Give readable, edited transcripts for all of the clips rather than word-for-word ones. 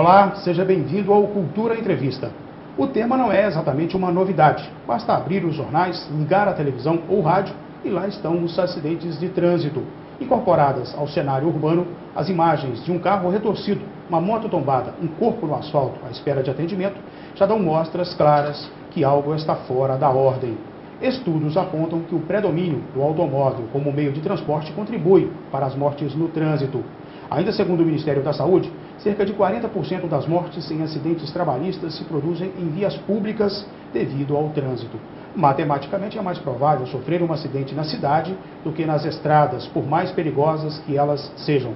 Olá, seja bem-vindo ao Cultura Entrevista. O tema não é exatamente uma novidade. Basta abrir os jornais, ligar a televisão ou rádio e lá estão os acidentes de trânsito. Incorporadas ao cenário urbano, as imagens de um carro retorcido, uma moto tombada, um corpo no asfalto à espera de atendimento, já dão mostras claras que algo está fora da ordem. Estudos apontam que o predomínio do automóvel como meio de transporte contribui para as mortes no trânsito. Ainda segundo o Ministério da Saúde, cerca de 40% das mortes em acidentes trabalhistas se produzem em vias públicas devido ao trânsito. Matematicamente, é mais provável sofrer um acidente na cidade do que nas estradas, por mais perigosas que elas sejam.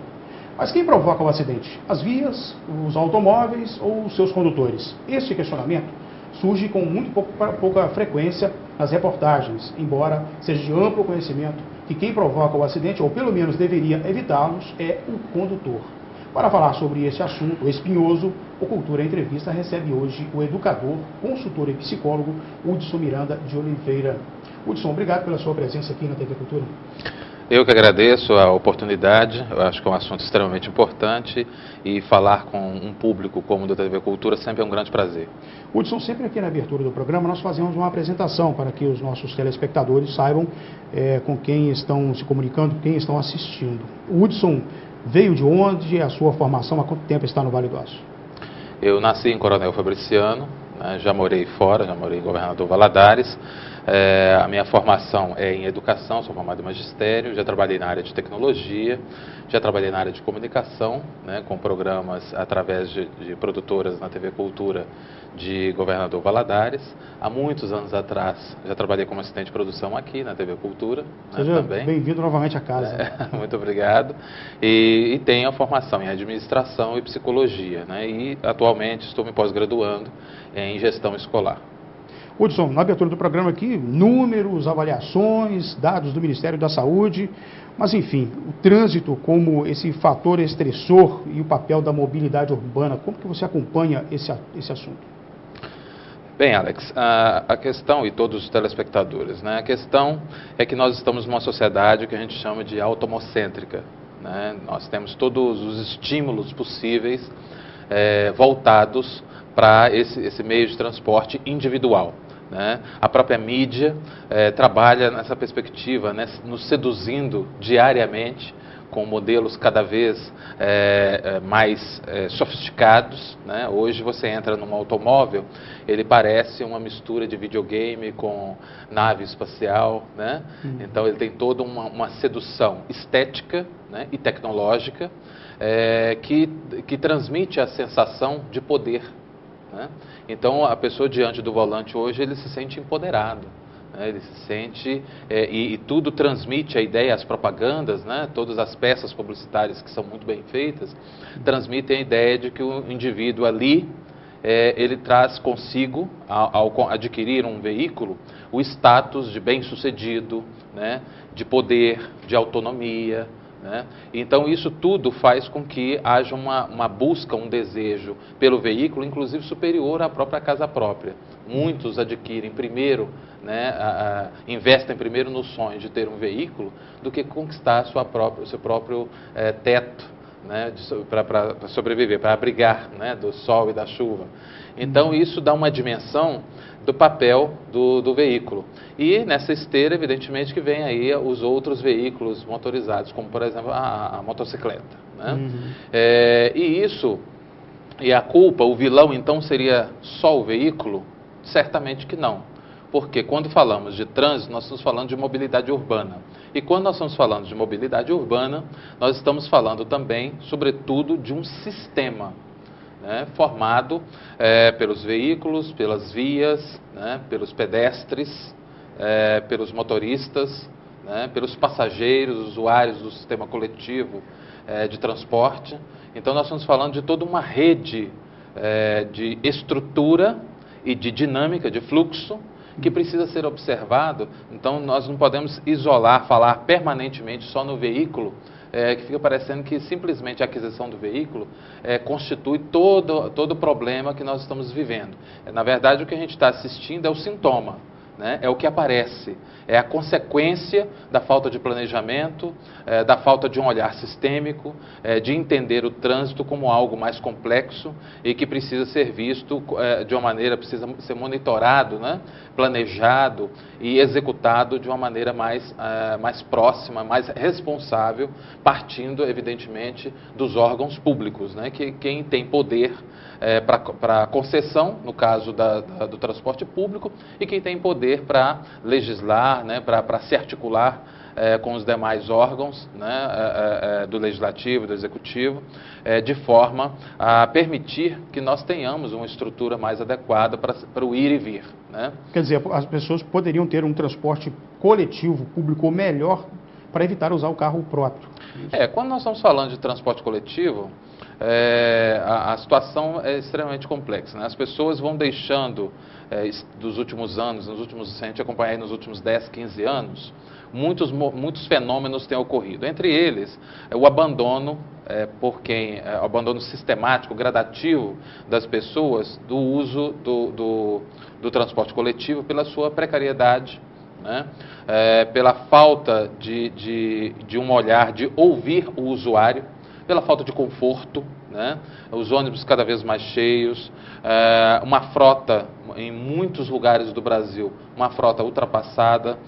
Mas quem provoca o acidente? As vias, os automóveis ou os seus condutores? Este questionamento surge com muito pouca frequência nas reportagens, embora seja de amplo conhecimento que quem provoca o acidente, ou pelo menos deveria evitá-los, é o condutor. Para falar sobre esse assunto espinhoso, o Cultura Entrevista recebe hoje o educador, consultor e psicólogo Hudson Miranda de Oliveira. Hudson, obrigado pela sua presença aqui na TV Cultura. Eu que agradeço a oportunidade, eu acho que é um assunto extremamente importante e falar com um público como o da TV Cultura sempre é um grande prazer. Hudson, sempre aqui na abertura do programa nós fazemos uma apresentação para que os nossos telespectadores saibam com quem estão se comunicando, quem estão assistindo. O Hudson veio de onde? A sua formação, há quanto tempo está no Vale do Aço? Eu nasci em Coronel Fabriciano, já morei fora, já morei em Governador Valadares. A minha formação é em educação, sou formado em magistério, já trabalhei na área de tecnologia, já trabalhei na área de comunicação, com programas através de produtoras na TV Cultura de Governador Valadares. Há muitos anos atrás já trabalhei como assistente de produção aqui na TV Cultura. Seja também. Bem-vindo novamente à casa. Muito obrigado. E tenho a formação em administração e psicologia, e atualmente estou me pós-graduando em gestão escolar. Hudson, na abertura do programa aqui, números, avaliações, dados do Ministério da Saúde, mas enfim, o trânsito como esse fator estressor e o papel da mobilidade urbana, como que você acompanha esse assunto? Bem, Alex, a questão, e todos os telespectadores, a questão é que nós estamos numa sociedade que a gente chama de automocêntrica. Nós temos todos os estímulos possíveis voltados para esse meio de transporte individual. A própria mídia trabalha nessa perspectiva, nos seduzindo diariamente com modelos cada vez mais sofisticados. Hoje você entra num automóvel, ele parece uma mistura de videogame com nave espacial. Então ele tem toda uma sedução estética e tecnológica que transmite a sensação de poder. Então a pessoa diante do volante hoje, ele se sente empoderado, ele se sente e tudo transmite a ideia, as propagandas, todas as peças publicitárias que são muito bem feitas, transmitem a ideia de que o indivíduo ali, ele traz consigo, ao adquirir um veículo, o status de bem-sucedido, de poder, de autonomia. Então isso tudo faz com que haja uma busca, um desejo pelo veículo, inclusive superior à própria casa própria. Muitos adquirem primeiro, investem primeiro no sonho de ter um veículo do que conquistar o seu próprio teto, para sobreviver, para abrigar do sol e da chuva. Então isso dá uma dimensão do papel do veículo. E nessa esteira, evidentemente, que vem aí os outros veículos motorizados, como por exemplo a motocicleta. E a culpa, o vilão então seria só o veículo? Certamente que não. Porque quando falamos de trânsito, nós estamos falando de mobilidade urbana. E quando nós estamos falando de mobilidade urbana, nós estamos falando também, sobretudo, de um sistema formado pelos veículos, pelas vias, pelos pedestres, pelos motoristas, pelos passageiros, usuários do sistema coletivo de transporte. Então nós estamos falando de toda uma rede de estrutura e de dinâmica, de fluxo, que precisa ser observado. Então nós não podemos falar permanentemente só no veículo, que fica parecendo que simplesmente a aquisição do veículo constitui todo o problema que nós estamos vivendo. Na verdade, o que a gente está assistindo é o sintoma. né, é o que aparece, é a consequência da falta de planejamento, da falta de um olhar sistêmico, de entender o trânsito como algo mais complexo e que precisa ser visto de uma maneira, precisa ser monitorado, né, planejado e executado de uma maneira mais próxima, mais responsável, partindo, evidentemente, dos órgãos públicos, né, que quem tem poder para concessão, no caso do transporte público, e quem tem poder para legislar, né, para se articular com os demais órgãos, né, do Legislativo, do Executivo, de forma a permitir que nós tenhamos uma estrutura mais adequada para o ir e vir. Né? Quer dizer, as pessoas poderiam ter um transporte coletivo, público melhor, para evitar usar o carro próprio. Quando nós estamos falando de transporte coletivo, a situação é extremamente complexa. Né? As pessoas vão deixando, dos últimos anos, se a gente acompanhar aí nos últimos 10, 15 anos, muitos fenômenos têm ocorrido. Entre eles, o abandono, o abandono sistemático, gradativo das pessoas do uso do transporte coletivo pela sua precariedade, né? Pela falta de um olhar, de ouvir o usuário, pela falta de conforto, né? Os ônibus cada vez mais cheios, uma frota, em muitos lugares do Brasil, uma frota ultrapassada,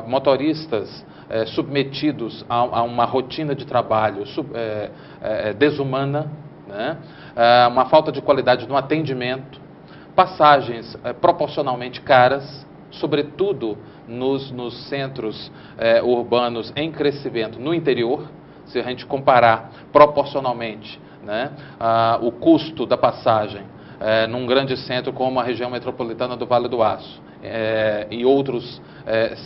motoristas submetidos a uma rotina de trabalho desumana, né? Uma falta de qualidade no atendimento, passagens proporcionalmente caras, sobretudo nos centros urbanos em crescimento no interior. Se a gente comparar proporcionalmente, né, o custo da passagem num grande centro como a região metropolitana do Vale do Aço e outros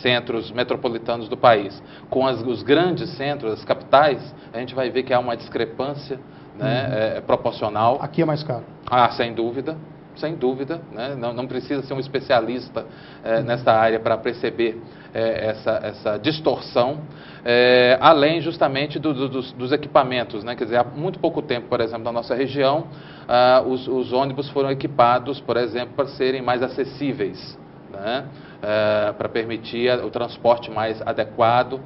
centros metropolitanos do país, com os grandes centros, as capitais, a gente vai ver que há uma discrepância, né, proporcional. Aqui é mais caro. Sem dúvida. Sem dúvida, né? Não precisa ser um especialista nessa área para perceber essa distorção, além justamente dos equipamentos, né? Quer dizer, há muito pouco tempo, por exemplo, na nossa região, os ônibus foram equipados, por exemplo, para serem mais acessíveis, né? Para permitir o transporte mais adequado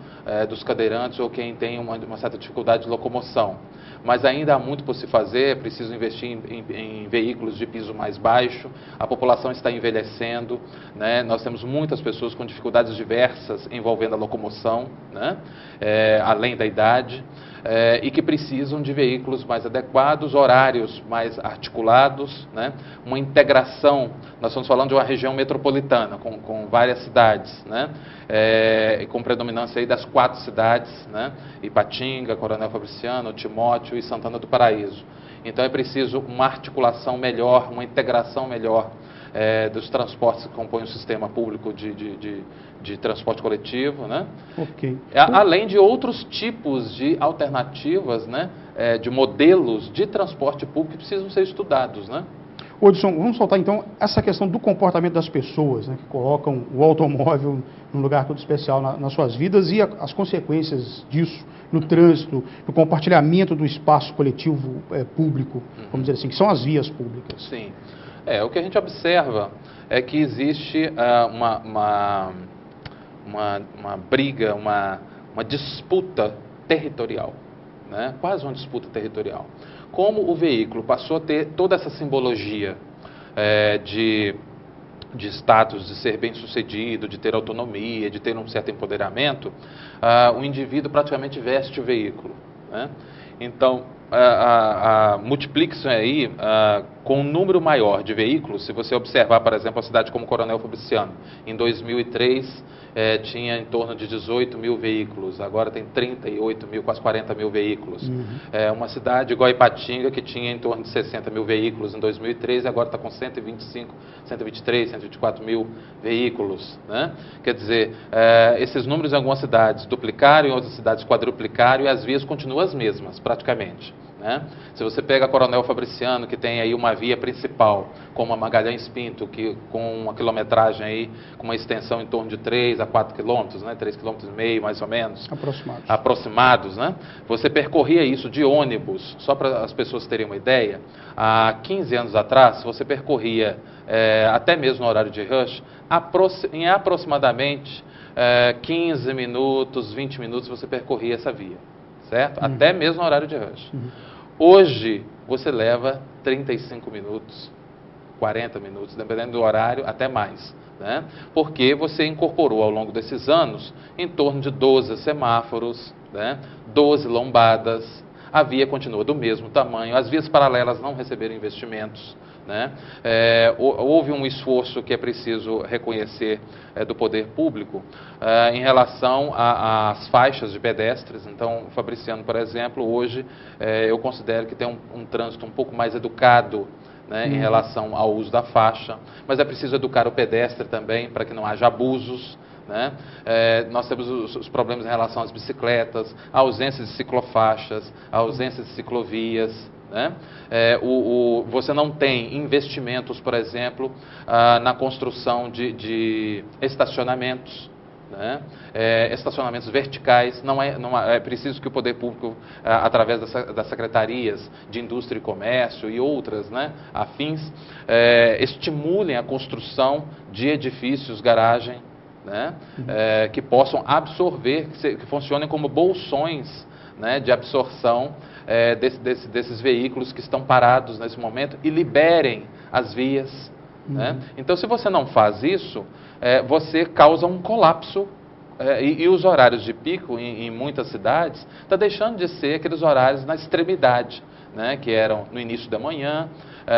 dos cadeirantes ou quem tem uma certa dificuldade de locomoção. Mas ainda há muito por se fazer, é preciso investir em veículos de piso mais baixo, a população está envelhecendo, né? Nós temos muitas pessoas com dificuldades diversas envolvendo a locomoção, né? Além da idade, e que precisam de veículos mais adequados, horários mais articulados, né? Uma integração, nós estamos falando de uma região metropolitana, com várias cidades, né? Com predominância aí das 4 cidades, né? Ipatinga, Coronel Fabriciano, Timóteo e Santana do Paraíso. Então é preciso uma articulação melhor, uma integração melhor dos transportes que compõem o sistema público de transporte coletivo, né? Okay. Além de outros tipos de alternativas, né? De modelos de transporte público que precisam ser estudados, né? Odilson, vamos soltar então essa questão do comportamento das pessoas, né, que colocam o automóvel num lugar todo especial nas suas vidas e as consequências disso no trânsito, no compartilhamento do espaço coletivo público, vamos dizer assim, que são as vias públicas. Sim. O que a gente observa é que existe uma briga, uma disputa territorial, né? Quase uma disputa territorial. Como o veículo passou a ter toda essa simbologia de status, de ser bem-sucedido, de ter autonomia, de ter um certo empoderamento, o indivíduo praticamente veste o veículo, né? Então, multiplique-se aí com um número maior de veículos. Se você observar, por exemplo, a cidade como Coronel Fabriciano, em 2003 tinha em torno de 18 mil veículos, agora tem 38 mil, quase 40 mil veículos. Uma cidade igual a Ipatinga, que tinha em torno de 60 mil veículos em 2003, agora está com 125, 123, 124 mil veículos, né? Quer dizer, esses números em algumas cidades duplicaram, em outras cidades quadruplicaram, e as vias continuam as mesmas, praticamente, né? Se você pega a Coronel Fabriciano, que tem aí uma via principal, como a Magalhães Pinto, que com uma quilometragem aí, com uma extensão em torno de 3 a 4 quilômetros, né? 3,5 km mais ou menos. Aproximados, né? Você percorria isso de ônibus, só para as pessoas terem uma ideia, há 15 anos atrás, você percorria, até mesmo no horário de rush, em aproximadamente 15 minutos, 20 minutos você percorria essa via, certo? Até mesmo no horário de rush. Hoje, você leva 35 minutos, 40 minutos, dependendo do horário, até mais, né? Porque você incorporou ao longo desses anos em torno de 12 semáforos, né? 12 lombadas, a via continua do mesmo tamanho, as vias paralelas não receberam investimentos, né? Houve um esforço que é preciso reconhecer do poder público em relação às faixas de pedestres. Então, Fabriciano, por exemplo, hoje eu considero que tem um trânsito um pouco mais educado, né, em relação ao uso da faixa, mas é preciso educar o pedestre também para que não haja abusos, né? Nós temos os problemas em relação às bicicletas, a ausência de ciclofaixas, a ausência de ciclovias, né? Você não tem investimentos, por exemplo, na construção de estacionamentos, né? Estacionamentos verticais. É preciso que o poder público, através das secretarias de indústria e comércio e outras, né, afins, estimulem a construção de edifícios, garagem, né, que possam absorver, que funcionem como bolsões, né, de absorção desses veículos que estão parados nesse momento e liberem as vias. Né? Então, se você não faz isso, você causa um colapso. E os horários de pico em muitas cidades está deixando de ser aqueles horários na extremidade, né, que eram no início da manhã,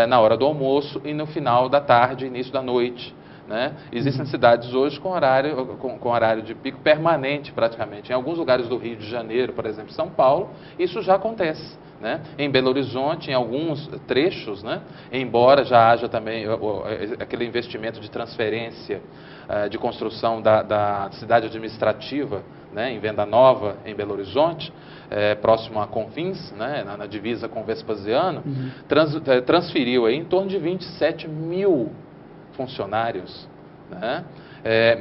na hora do almoço e no final da tarde, início da noite. Né? Existem cidades hoje com horário de pico permanente, praticamente. Em alguns lugares do Rio de Janeiro, por exemplo, São Paulo, isso já acontece. Né? Em Belo Horizonte, em alguns trechos, né? Embora já haja também aquele investimento de transferência de construção da cidade administrativa, né? Em Venda Nova, em Belo Horizonte, próximo a Confins, né? na divisa com Vespasiano, transferiu aí em torno de 27 mil funcionários, né?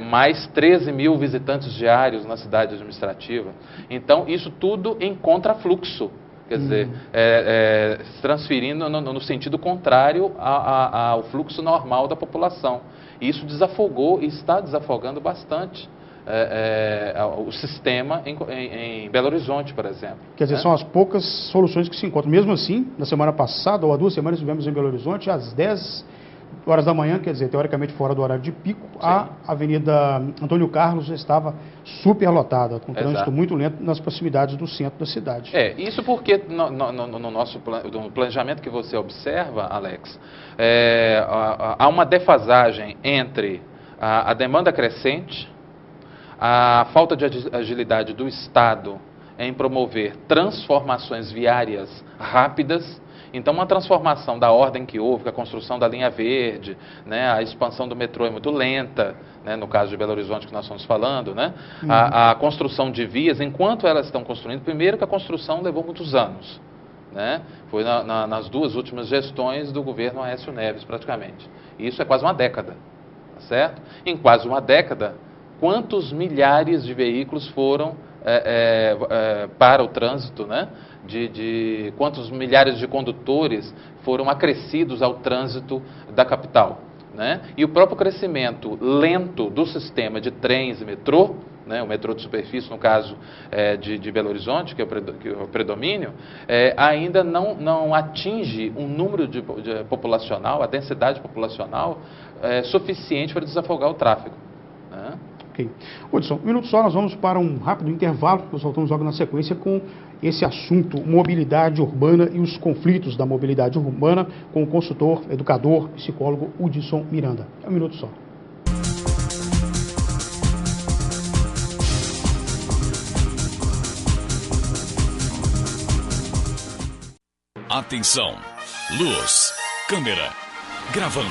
Mais 13 mil visitantes diários na cidade administrativa. Então, isso tudo em contrafluxo. Quer dizer, transferindo no sentido contrário ao fluxo normal da população. E isso desafogou e está desafogando bastante o sistema em Belo Horizonte, por exemplo. Quer dizer, são as poucas soluções que se encontram. Mesmo assim, na semana passada, ou há 2 semanas, estivemos em Belo Horizonte, às 10 horas da manhã, quer dizer, teoricamente fora do horário de pico, sim, a Avenida Antônio Carlos estava super lotada, com trânsito muito lento nas proximidades do centro da cidade. Isso porque no nosso planejamento que você observa, Alex, há uma defasagem entre a demanda crescente, a falta de agilidade do Estado em promover transformações viárias rápidas. Então, uma transformação da ordem que houve, a construção da linha verde, né, a expansão do metrô é muito lenta, né, no caso de Belo Horizonte que nós estamos falando, né, a construção de vias, enquanto elas estão construindo, primeiro que a construção levou muitos anos, né, foi nas 2 últimas gestões do governo Aécio Neves, praticamente. E isso é quase uma década, tá certo? Em quase uma década, quantos milhares de veículos foram para o trânsito, né? Quantos milhares de condutores foram acrescidos ao trânsito da capital, né? E o próprio crescimento lento do sistema de trens e metrô, né? O metrô de superfície, no caso de Belo Horizonte, que é o predomínio, ainda não atinge um número de populacional, a densidade populacional suficiente para desafogar o tráfego, né? Ok. Hudson, 1 minuto só, nós vamos para um rápido intervalo, nós voltamos logo na sequência com esse assunto, mobilidade urbana e os conflitos da mobilidade urbana, com o consultor, educador, psicólogo Hudson Miranda. 1 minuto só. Atenção, luz, câmera, gravando.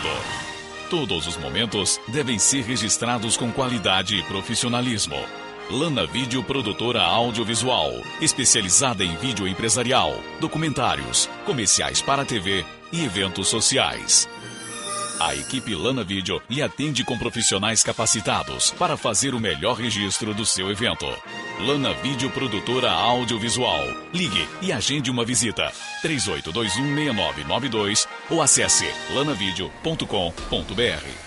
Todos os momentos devem ser registrados com qualidade e profissionalismo. Lana Vídeo Produtora Audiovisual, especializada em vídeo empresarial, documentários, comerciais para TV e eventos sociais. A equipe Lana Vídeo lhe atende com profissionais capacitados para fazer o melhor registro do seu evento. Lana Vídeo Produtora Audiovisual. Ligue e agende uma visita. 38216992 ou acesse lanavideo.com.br.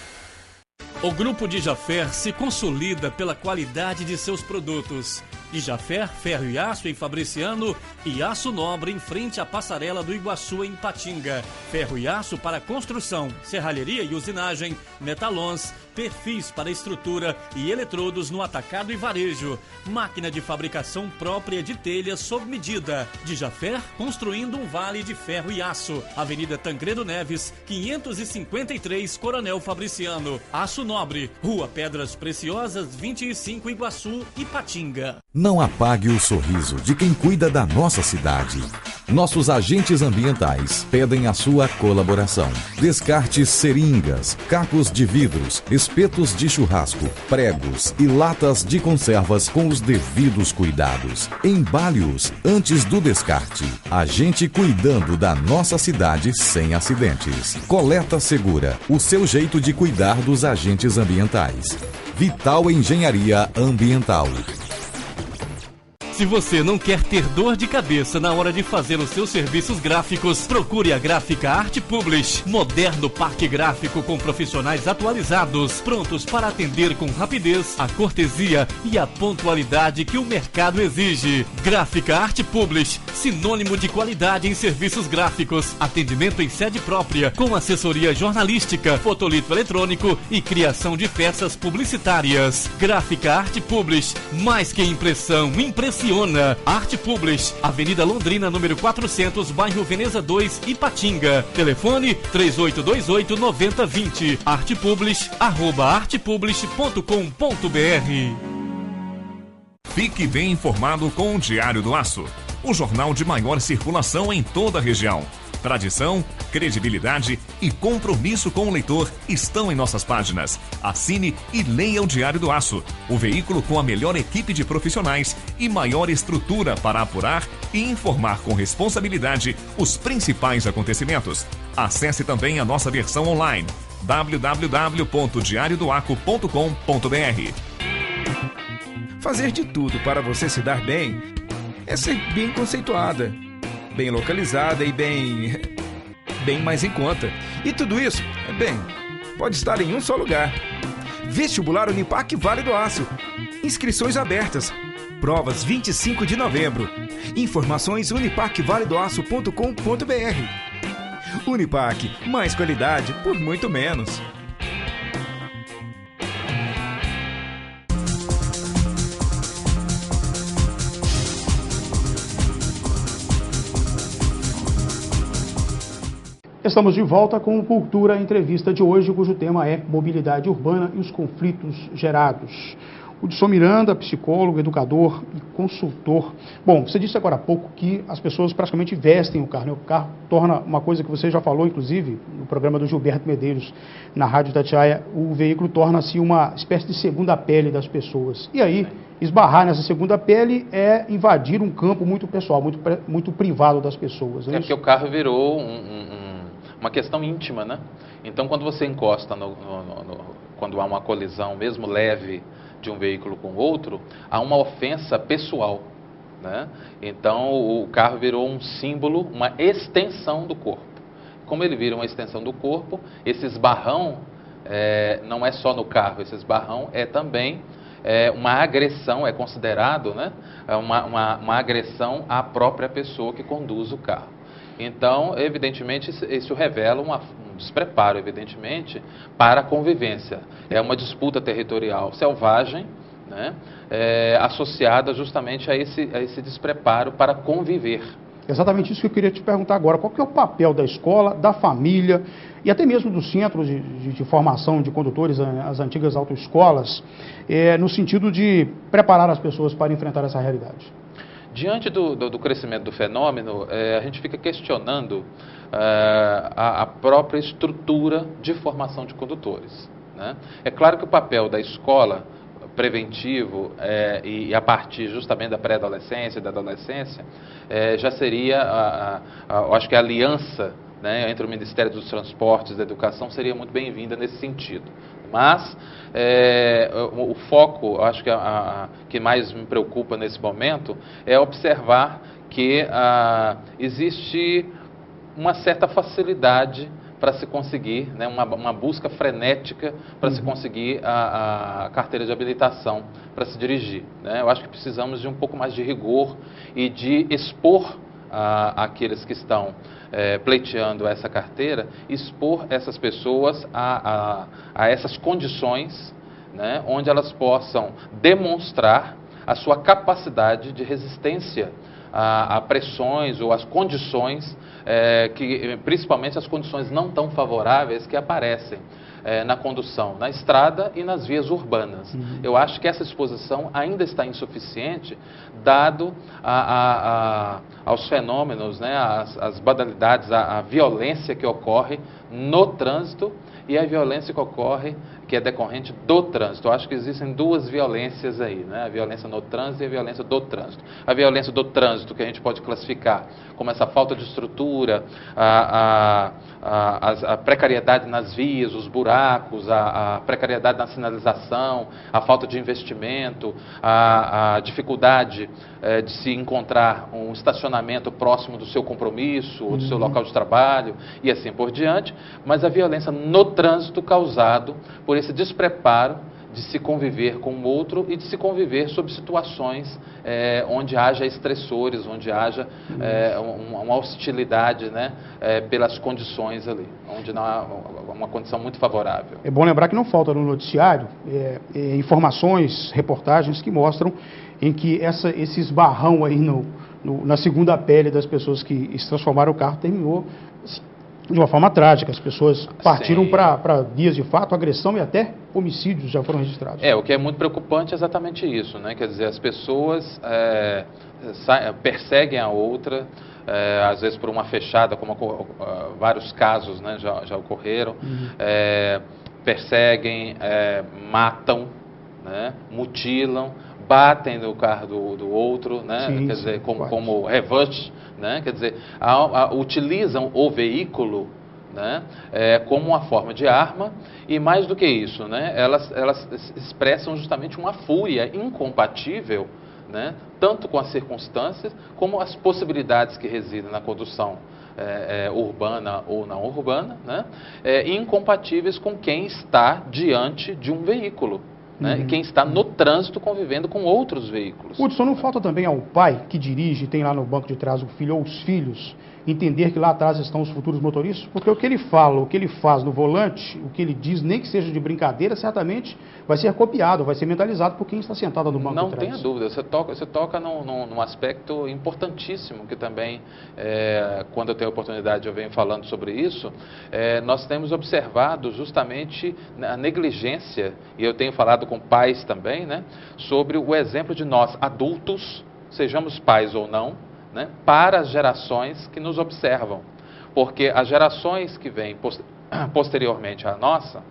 O Grupo Dijaffer se consolida pela qualidade de seus produtos. Dijaffer, ferro e aço em Fabriciano e aço nobre em frente à passarela do Iguaçu em Patinga. Ferro e aço para construção, serralheria e usinagem, metalons, perfis para estrutura e eletrodos no atacado e varejo. Máquina de fabricação própria de telhas sob medida. Dijaffer construindo um vale de ferro e aço. Avenida Tancredo Neves, 553, Coronel Fabriciano. Aço Nobre, Rua Pedras Preciosas, 25, Iguaçu, Ipatinga. Não apague o sorriso de quem cuida da nossa cidade. Nossos agentes ambientais pedem a sua colaboração. Descarte seringas, cacos de vidros, espetos de churrasco, pregos e latas de conservas com os devidos cuidados. Embale-os antes do descarte. A gente cuidando da nossa cidade sem acidentes. Coleta Segura, o seu jeito de cuidar dos agentes ambientais. Vital Engenharia Ambiental. Se você não quer ter dor de cabeça na hora de fazer os seus serviços gráficos, procure a Gráfica Arte Publish. Moderno parque gráfico com profissionais atualizados, prontos para atender com rapidez, a cortesia e a pontualidade que o mercado exige. Gráfica Arte Publish, sinônimo de qualidade em serviços gráficos. Atendimento em sede própria, com assessoria jornalística, fotolito eletrônico e criação de peças publicitárias. Gráfica Arte Publish, mais que impressão, impressiona. Arte Publish, Avenida Londrina, número 400, bairro Veneza 2, Ipatinga. Telefone 3828-9020. Artepublish, @artepublish.com.br. Fique bem informado com o Diário do Aço, o jornal de maior circulação em toda a região. Tradição, credibilidade e compromisso com o leitor estão em nossas páginas. Assine e leia o Diário do Aço, o veículo com a melhor equipe de profissionais e maior estrutura para apurar e informar com responsabilidade os principais acontecimentos. Acesse também a nossa versão online, www.diariodoaco.com.br. Fazer de tudo para você se dar bem é ser bem conceituada, bem localizada e bem mais em conta. E tudo isso, pode estar em um só lugar. Vestibular Unipac Vale do Aço. Inscrições abertas. Provas 25 de novembro. Informações unipacvaledoaço.com.br. Unipac, mais qualidade por muito menos. Estamos de volta com o Cultura Entrevista de hoje, cujo tema é mobilidade urbana e os conflitos gerados. O Hudson Miranda, psicólogo, educador e consultor. Bom, você disse agora há pouco que as pessoas praticamente vestem o carro, né? O carro torna uma coisa que você já falou, inclusive, no programa do Gilberto Medeiros, na Rádio Itatiaia, o veículo torna-se uma espécie de segunda pele das pessoas. E aí, esbarrar nessa segunda pele é invadir um campo muito pessoal, muito privado das pessoas. É porque o carro virou uma questão íntima, né? Então, quando você encosta, quando há uma colisão, mesmo leve, de um veículo com outro, há uma ofensa pessoal, né? Então, o carro virou um símbolo, uma extensão do corpo. Como ele vira uma extensão do corpo, esse esbarrão não é só no carro, esse esbarrão é também uma agressão, é considerado, né? Uma agressão à própria pessoa que conduz o carro. Então, evidentemente, isso revela um despreparo, evidentemente, para a convivência. É uma disputa territorial selvagem, né? Associada justamente a esse despreparo para conviver. Exatamente isso que eu queria te perguntar agora. Qual que é o papel da escola, da família e até mesmo dos centros de formação de condutores, as antigas autoescolas, no sentido de preparar as pessoas para enfrentar essa realidade? Diante do crescimento do fenômeno, a gente fica questionando a própria estrutura de formação de condutores, né? É claro que o papel da escola, preventivo e a partir justamente da pré-adolescência e da adolescência, já seria, eu acho que a aliança, né, entre o Ministério dos Transportes e da Educação seria muito bem-vinda nesse sentido. Mas o foco, eu acho que que mais me preocupa nesse momento é observar que existe uma certa facilidade para se conseguir, né, uma busca frenética para se conseguir a carteira de habilitação para se dirigir, né? Eu acho que precisamos de um pouco mais de rigor e de expor aqueles que estão pleiteando essa carteira, expor essas pessoas a essas condições, né, onde elas possam demonstrar a sua capacidade de resistência a pressões ou as condições, principalmente as condições não tão favoráveis que aparecem na condução, na estrada e nas vias urbanas. Eu acho que essa exposição ainda está insuficiente, dado aos fenômenos, né, as banalidades, a violência que ocorre no trânsito e a violência que ocorre, que é decorrente do trânsito. Eu acho que existem duas violências aí, né? A violência no trânsito e a violência do trânsito. A violência do trânsito, que a gente pode classificar como essa falta de estrutura, a precariedade nas vias, os buracos, a precariedade na sinalização, a falta de investimento, a dificuldade de se encontrar um estacionamento próximo do seu compromisso ou do seu local de trabalho e assim por diante, mas a violência no trânsito causado por esse despreparo de se conviver com o outro e de se conviver sob situações onde haja estressores, onde haja uma hostilidade, né, pelas condições ali, onde não há uma condição muito favorável. É bom lembrar que não falta no noticiário informações, reportagens que mostram em que esse esbarrão aí na segunda pele das pessoas que se transformaram o carro terminou de uma forma trágica. As pessoas partiram para vias de fato, agressão e até homicídios já foram registrados. O que é muito preocupante é exatamente isso, né? Quer dizer, as pessoas perseguem a outra, às vezes por uma fechada, como vários casos, né, já ocorreram, perseguem, matam, né, mutilam, batem no carro do outro, né? Sim, quer dizer, como revanche, né? Quer dizer, utilizam o veículo, né, como uma forma de arma e mais do que isso, né, elas expressam justamente uma fúria incompatível, né, tanto com as circunstâncias como as possibilidades que residem na condução urbana ou não urbana, né, incompatíveis com quem está diante de um veículo. Né? Quem está no trânsito convivendo com outros veículos. Hudson, não falta também ao pai que dirige, tem lá no banco de trás o filho ou os filhos, entender que lá atrás estão os futuros motoristas? Porque o que ele fala, o que ele faz no volante, o que ele diz, nem que seja de brincadeira, certamente vai ser copiado, vai ser mentalizado por quem está sentado no banco de trás. Não tenha dúvida, você toca num aspecto importantíssimo que também, quando eu tenho a oportunidade, eu venho falando sobre isso, nós temos observado justamente a negligência, e eu tenho falado com pais também, né, sobre o exemplo de nós, adultos, sejamos pais ou não, né, para as gerações que nos observam. Porque as gerações que vêm posteriormente à nossa,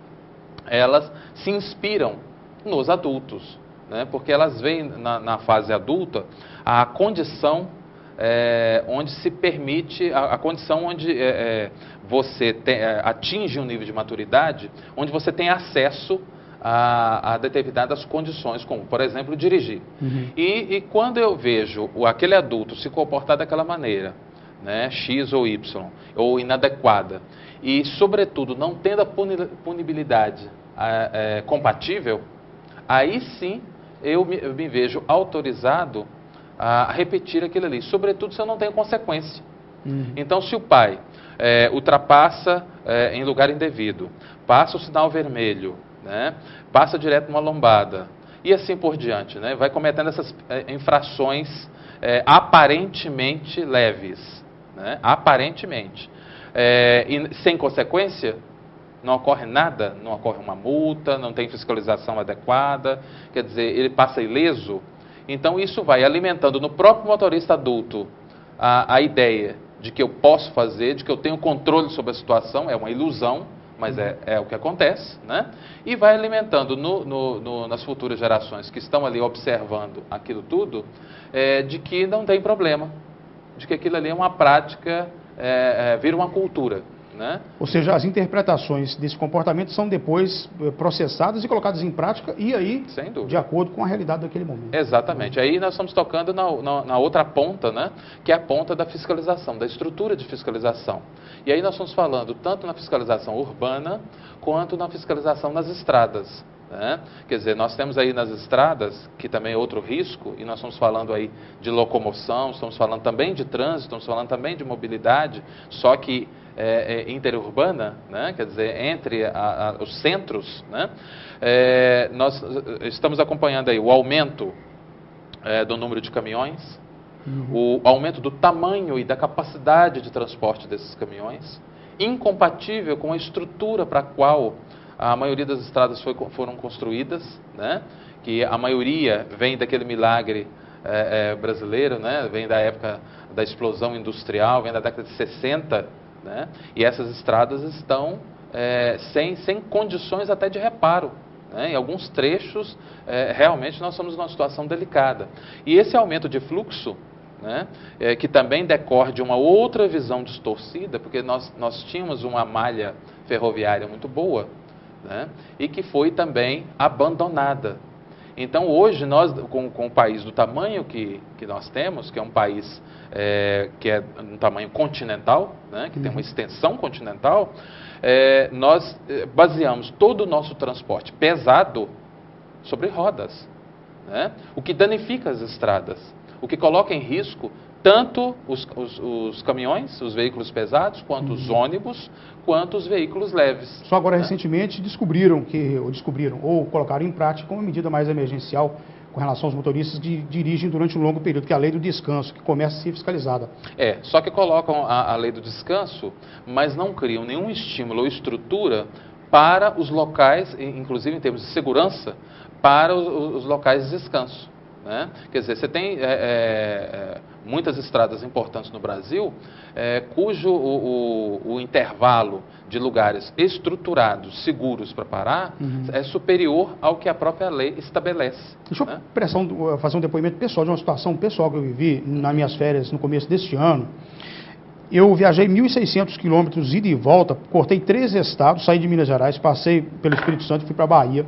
elas se inspiram nos adultos, né, porque elas veem na fase adulta a condição onde se permite, a condição onde você atinge um nível de maturidade, onde você tem acesso a determinadas condições, como, por exemplo, dirigir. E quando eu vejo aquele adulto se comportar daquela maneira, né, X ou Y, ou inadequada, e, sobretudo, não tendo a punibilidade compatível, aí sim eu me vejo autorizado a repetir aquilo ali, sobretudo se eu não tenho consequência. Então, se o pai ultrapassa em lugar indevido, passa o sinal vermelho, né, passa direto numa lombada e assim por diante, né, vai cometendo essas infrações aparentemente leves, né, aparentemente, e sem consequência, não ocorre nada, não ocorre uma multa, não tem fiscalização adequada, quer dizer, ele passa ileso. Então isso vai alimentando no próprio motorista adulto a ideia de que eu posso fazer, de que eu tenho controle sobre a situação, é uma ilusão, mas é o que acontece, né? E vai alimentando nas futuras gerações que estão ali observando aquilo tudo, de que não tem problema, de que aquilo ali é uma prática, vira uma cultura. Né? Ou seja, as interpretações desse comportamento são depois processadas e colocadas em prática, e aí, sem dúvida, de acordo com a realidade daquele momento. Exatamente. Aí nós estamos tocando na outra ponta, né? Que é a ponta da fiscalização, da estrutura de fiscalização. E aí nós estamos falando tanto na fiscalização urbana, quanto na fiscalização nas estradas. Né? Quer dizer, nós temos aí nas estradas, que também é outro risco, e nós estamos falando aí de locomoção, estamos falando também de trânsito, estamos falando também de mobilidade, só que interurbana, né? Quer dizer, entre os centros, né? Nós estamos acompanhando aí o aumento do número de caminhões, o aumento do tamanho e da capacidade de transporte desses caminhões, incompatível com a estrutura para a qual a maioria das estradas foram construídas, né? Que a maioria vem daquele milagre brasileiro, né? Vem da época da explosão industrial, vem da década de 60, né? E essas estradas estão sem condições até de reparo. Né? Em alguns trechos, realmente nós estamos numa situação delicada. E esse aumento de fluxo, né? Que também decorre de uma outra visão distorcida, porque nós tínhamos uma malha ferroviária muito boa, né? E que foi também abandonada. Então, hoje, nós, com o país do tamanho que nós temos, que é um país que é um tamanho continental, né? Que tem uma extensão continental, nós baseamos todo o nosso transporte pesado sobre rodas, né? O que danifica as estradas, o que coloca em risco tanto os caminhões, os veículos pesados, quanto os ônibus, quanto os veículos leves. Só agora, recentemente, descobriram ou colocaram em prática uma medida mais emergencial com relação aos motoristas que dirigem durante um longo período, que é a lei do descanso, que começa a ser fiscalizada. Só que colocam a lei do descanso, mas não criam nenhum estímulo ou estrutura para os locais, inclusive em termos de segurança, para os locais de descanso. Né? Quer dizer, você tem muitas estradas importantes no Brasil, cujo o intervalo de lugares estruturados, seguros para parar, é superior ao que a própria lei estabelece. Deixa eu fazer um depoimento pessoal de uma situação pessoal que eu vivi nas minhas férias no começo deste ano. Eu viajei 1.600 quilômetros ida e volta, cortei 3 estados, saí de Minas Gerais, passei pelo Espírito Santo e fui para a Bahia.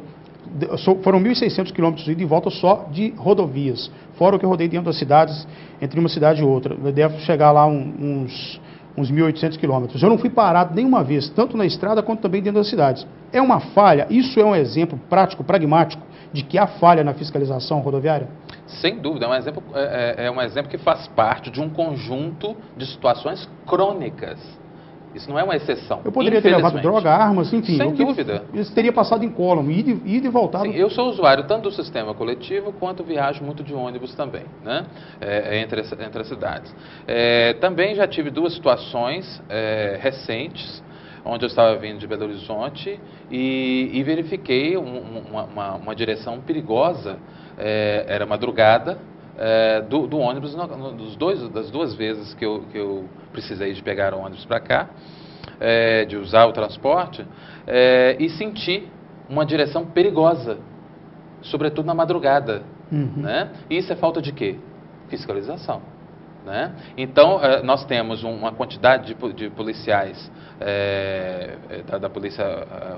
Foram 1.600 quilômetros de ida e volta só de rodovias, fora o que eu rodei dentro das cidades, entre uma cidade e outra. Deve chegar lá uns 1.800 quilômetros. Eu não fui parado nenhuma vez, tanto na estrada quanto também dentro das cidades. É uma falha, isso é um exemplo prático, pragmático, de que há falha na fiscalização rodoviária? Sem dúvida, é um exemplo que faz parte de um conjunto de situações crônicas. Isso não é uma exceção. Eu poderia ter levado droga, armas, enfim. Sem dúvida. Isso teria passado incólume, ida e voltado. Sim, eu sou usuário tanto do sistema coletivo, quanto viajo muito de ônibus também, né? Entre as cidades. Também já tive 2 situações recentes, onde eu estava vindo de Belo Horizonte e verifiquei uma direção perigosa, era madrugada, do ônibus, das 2 vezes que eu precisei de pegar o ônibus para cá, de usar o transporte, e senti uma direção perigosa, sobretudo na madrugada. Né? E isso é falta de quê? Fiscalização. Né? Então, nós temos uma quantidade de policiais da Polícia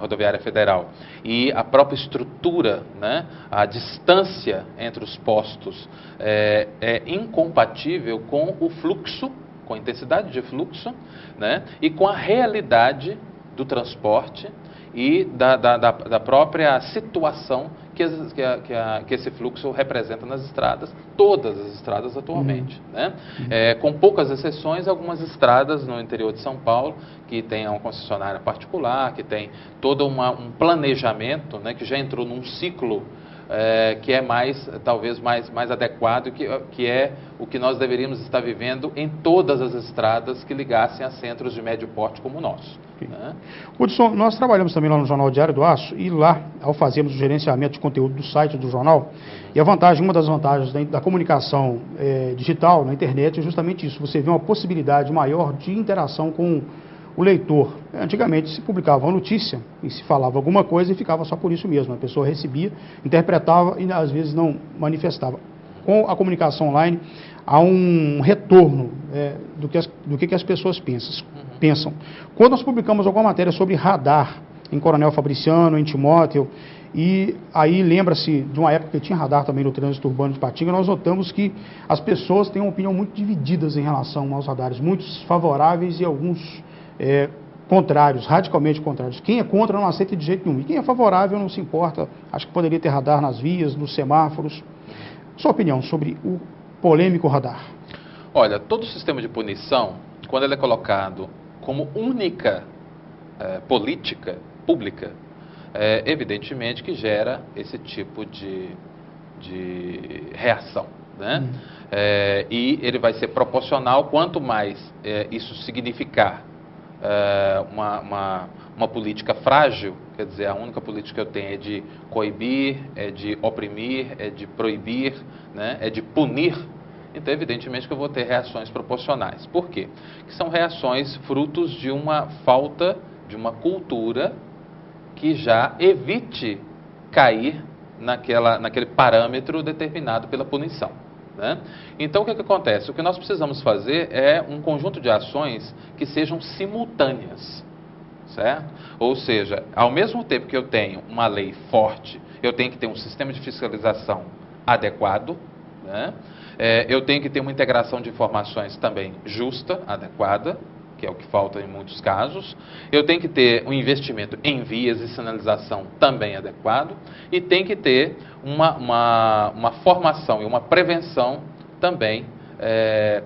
Rodoviária Federal e a própria estrutura, né? A distância entre os postos é incompatível com o fluxo, com a intensidade de fluxo, né? E com a realidade do transporte e da própria situação que esse fluxo representa nas estradas, todas as estradas atualmente. Né? Com poucas exceções, algumas estradas no interior de São Paulo, que tem uma concessionária particular, que tem todo um planejamento, né, que já entrou num ciclo que é talvez mais adequado, que é o que nós deveríamos estar vivendo em todas as estradas que ligassem a centros de médio porte como o nosso. Né? Hudson, nós trabalhamos também lá no Jornal Diário do Aço, e lá, ao fazermos o gerenciamento de conteúdo do site do jornal, e uma das vantagens da comunicação digital na internet é justamente isso, você vê uma possibilidade maior de interação com o leitor, antigamente se publicava uma notícia e se falava alguma coisa e ficava só por isso mesmo. A pessoa recebia, interpretava e às vezes não manifestava. Com a comunicação online, há um retorno do que as pessoas pensam. Quando nós publicamos alguma matéria sobre radar, em Coronel Fabriciano, em Timóteo, e aí lembra-se de uma época que tinha radar também no trânsito urbano de Patinga, nós notamos que as pessoas têm uma opinião muito divididas em relação aos radares, muitos favoráveis e alguns contrários, radicalmente contrários. Quem é contra não aceita de jeito nenhum, e quem é favorável não se importa, acho que poderia ter radar nas vias, nos semáforos. Sua opinião sobre o polêmico radar? Olha, todo sistema de punição, quando ele é colocado como única política pública, evidentemente que gera esse tipo de reação, né? E ele vai ser proporcional quanto mais isso significar uma política frágil, quer dizer, a única política que eu tenho é de coibir, é de oprimir, é de proibir, né? É de punir. Então, evidentemente que eu vou ter reações proporcionais. Por quê? Que são reações frutos de uma falta de uma cultura que já evite cair naquele parâmetro determinado pela punição, né? Então, o que acontece? O que nós precisamos fazer é um conjunto de ações que sejam simultâneas, certo? Ou seja, ao mesmo tempo que eu tenho uma lei forte, eu tenho que ter um sistema de fiscalização adequado, né? Eu tenho que ter uma integração de informações também justa, adequada, que é o que falta em muitos casos. Eu tenho que ter um investimento em vias e sinalização também adequado. E tem que ter uma formação e uma prevenção também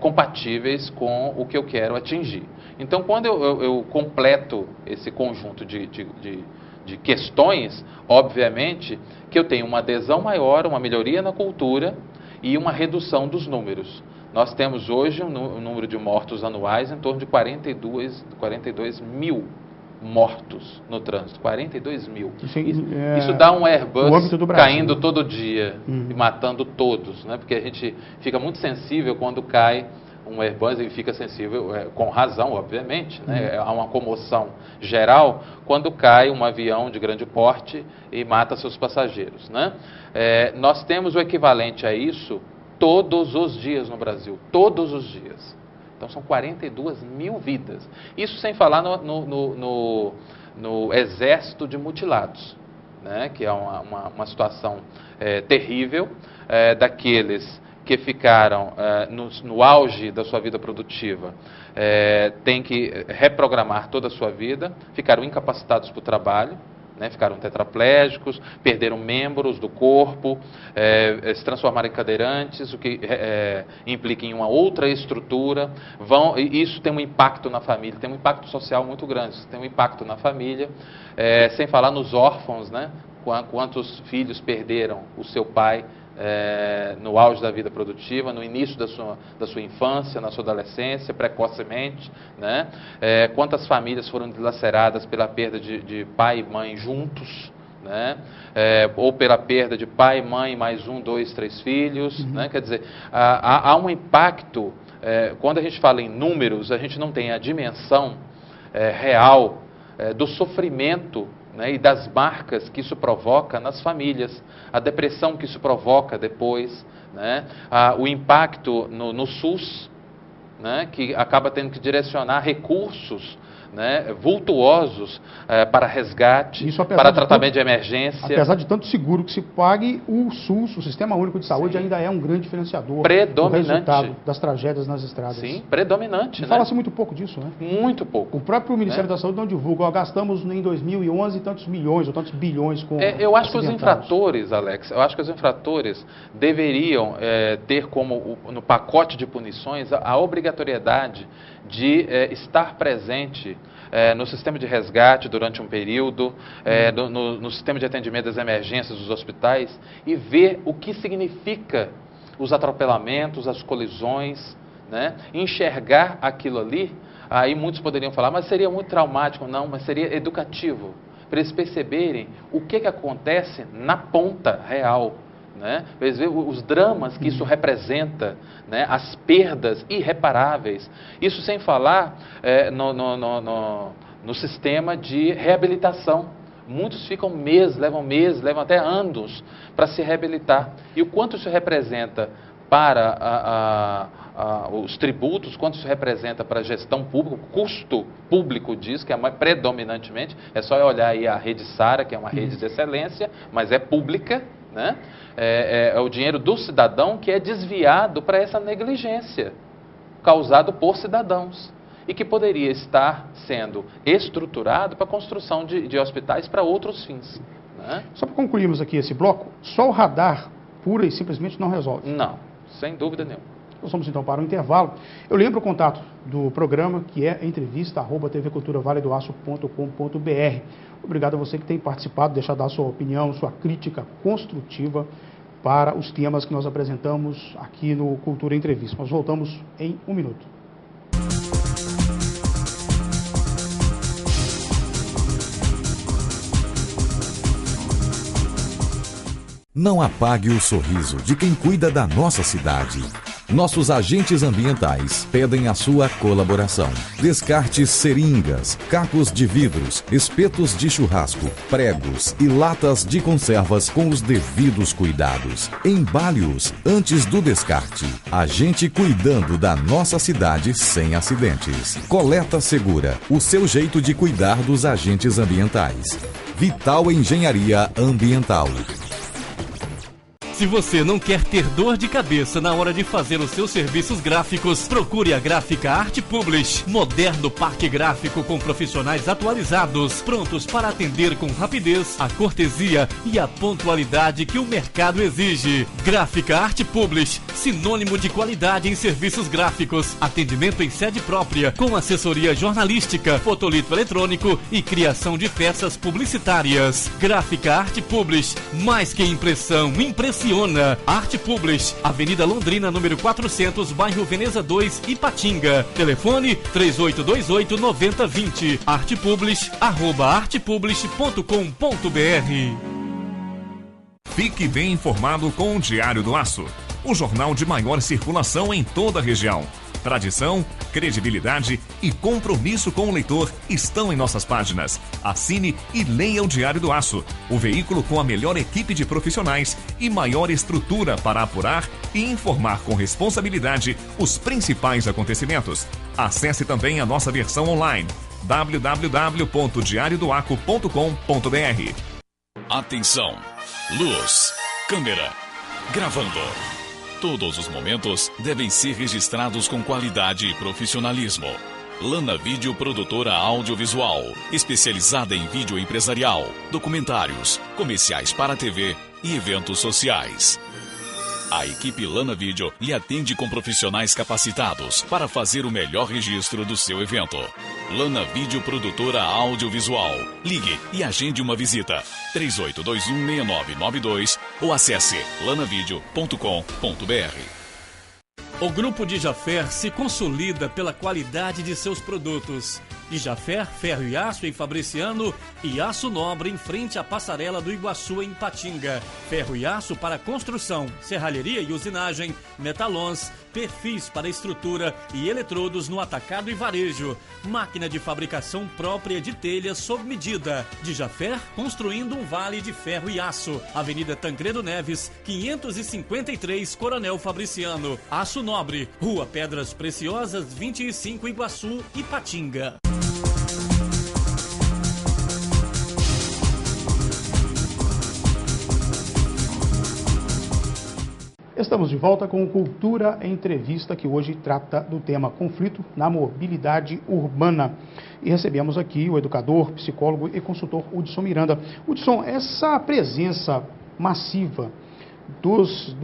compatíveis com o que eu quero atingir. Então, quando eu completo esse conjunto de questões, obviamente que eu tenho uma adesão maior, uma melhoria na cultura e uma redução dos números. Nós temos hoje um número de mortos anuais em torno de 42 mil mortos no trânsito. 42 mil. Isso dá um Airbus caindo todo dia e matando todos, né? Porque a gente fica muito sensível quando cai um Airbus e fica sensível, com razão, obviamente, né? Há uma comoção geral quando cai um avião de grande porte e mata seus passageiros, né? Nós temos o equivalente a isso todos os dias no Brasil, todos os dias. Então são 42 mil vidas. Isso sem falar no exército de mutilados, né? Que é uma situação terrível, daqueles que ficaram no auge da sua vida produtiva, têm que reprogramar toda a sua vida, ficaram incapacitados para o trabalho, né, ficaram tetraplégicos, perderam membros do corpo, se transformaram em cadeirantes, o que implica em uma outra estrutura. Isso tem um impacto na família, tem um impacto social muito grande, tem um impacto na família, sem falar nos órfãos, né, quantos filhos perderam o seu pai no auge da vida produtiva, no início da sua infância, na sua adolescência, precocemente, né? Quantas famílias foram dilaceradas pela perda de pai e mãe juntos, né? Ou pela perda de pai, mãe, mais 1, 2, 3 filhos, né? Quer dizer, há um impacto, quando a gente fala em números, a gente não tem a dimensão real do sofrimento, né, e das marcas que isso provoca nas famílias, a depressão que isso provoca depois, né, o impacto no SUS, né, que acaba tendo que direcionar recursos, né, vultuosos para resgate, para tratamento de emergência. Apesar de tanto seguro que se pague, o SUS, o Sistema Único de Saúde, ainda é um grande financiador do resultado das tragédias nas estradas. Sim, predominante. Né? Fala-se muito pouco disso, né? Muito pouco. O próprio Ministério da Saúde não divulga. Gastamos em 2011 tantos milhões ou tantos bilhões com eu acho que os infratores, Alex, deveriam ter como no pacote de punições a obrigatoriedade de estar presente no sistema de resgate durante um período, no sistema de atendimento das emergências dos hospitais e ver o que significa os atropelamentos, as colisões, né? Enxergar aquilo ali. Aí muitos poderiam falar, mas seria muito traumático. Não, mas seria educativo, para eles perceberem o que acontece na ponta real, né? Os dramas que isso representa, né? As perdas irreparáveis. Isso sem falar no sistema de reabilitação. Muitos ficam meses, levam até anos para se reabilitar. E o quanto isso representa para os tributos, quanto isso representa para a gestão pública, o custo público disso, que é predominantemente, é só olhar aí a rede SARA, que é uma rede de excelência, mas é pública, né? É o dinheiro do cidadão que é desviado para essa negligência causada por cidadãos e que poderia estar sendo estruturado para a construção de hospitais para outros fins, né? Só para concluirmos aqui esse bloco, só o radar pura e simplesmente não resolve. Não, sem dúvida nenhuma. Nós vamos então para o intervalo. Eu lembro o contato do programa, que é entrevista@tvculturavaledoaço.com.br. Obrigado a você que tem participado, deixado a sua opinião, sua crítica construtiva para os temas que nós apresentamos aqui no Cultura Entrevista. Nós voltamos em 1 minuto. Não apague o sorriso de quem cuida da nossa cidade. Nossos agentes ambientais pedem a sua colaboração. Descarte seringas, cacos de vidros, espetos de churrasco, pregos e latas de conservas com os devidos cuidados. Embale-os antes do descarte. A gente cuidando da nossa cidade sem acidentes. Coleta Segura, o seu jeito de cuidar dos agentes ambientais. Vital Engenharia Ambiental. Se você não quer ter dor de cabeça na hora de fazer os seus serviços gráficos, procure a Gráfica Arte Publish. Moderno parque gráfico com profissionais atualizados, prontos para atender com rapidez, a cortesia e a pontualidade que o mercado exige. Gráfica Arte Publish, sinônimo de qualidade em serviços gráficos. Atendimento em sede própria, com assessoria jornalística, fotolito eletrônico e criação de peças publicitárias. Gráfica Arte Publish, mais que impressão, impressiona. Arte Publish, Avenida Londrina, número 400, bairro Veneza 2, Ipatinga. Telefone 3828-9020. artepublish@artepublish.com.br. Fique bem informado com o Diário do Aço, o jornal de maior circulação em toda a região. Tradição, credibilidade e compromisso com o leitor estão em nossas páginas. Assine e leia o Diário do Aço, o veículo com a melhor equipe de profissionais e maior estrutura para apurar e informar com responsabilidade os principais acontecimentos. Acesse também a nossa versão online, www.diariodoaco.com.br. Atenção, luz, câmera, gravando. Todos os momentos devem ser registrados com qualidade e profissionalismo. Lana Vídeo Produtora Audiovisual, especializada em vídeo empresarial, documentários, comerciais para TV e eventos sociais. A equipe Lana Vídeo lhe atende com profissionais capacitados para fazer o melhor registro do seu evento. Lana Vídeo Produtora Audiovisual. Ligue e agende uma visita. 3821-6992 ou acesse lanavideo.com.br. O Grupo Dijafer se consolida pela qualidade de seus produtos. Dijafer, ferro e aço em Fabriciano e aço nobre em frente à passarela do Iguaçu em Patinga. Ferro e aço para construção, serralheria e usinagem, metalons, perfis para estrutura e eletrodos no atacado e varejo. Máquina de fabricação própria de telhas sob medida. Dijafer, construindo um vale de ferro e aço. Avenida Tancredo Neves, 553, Coronel Fabriciano. Aço Nobre, Rua Pedras Preciosas, 25, Iguaçu, Ipatinga. Estamos de volta com o Cultura Entrevista, que hoje trata do tema conflito na mobilidade urbana. E recebemos aqui o educador, psicólogo e consultor Hudson Miranda. Hudson, essa presença massiva dos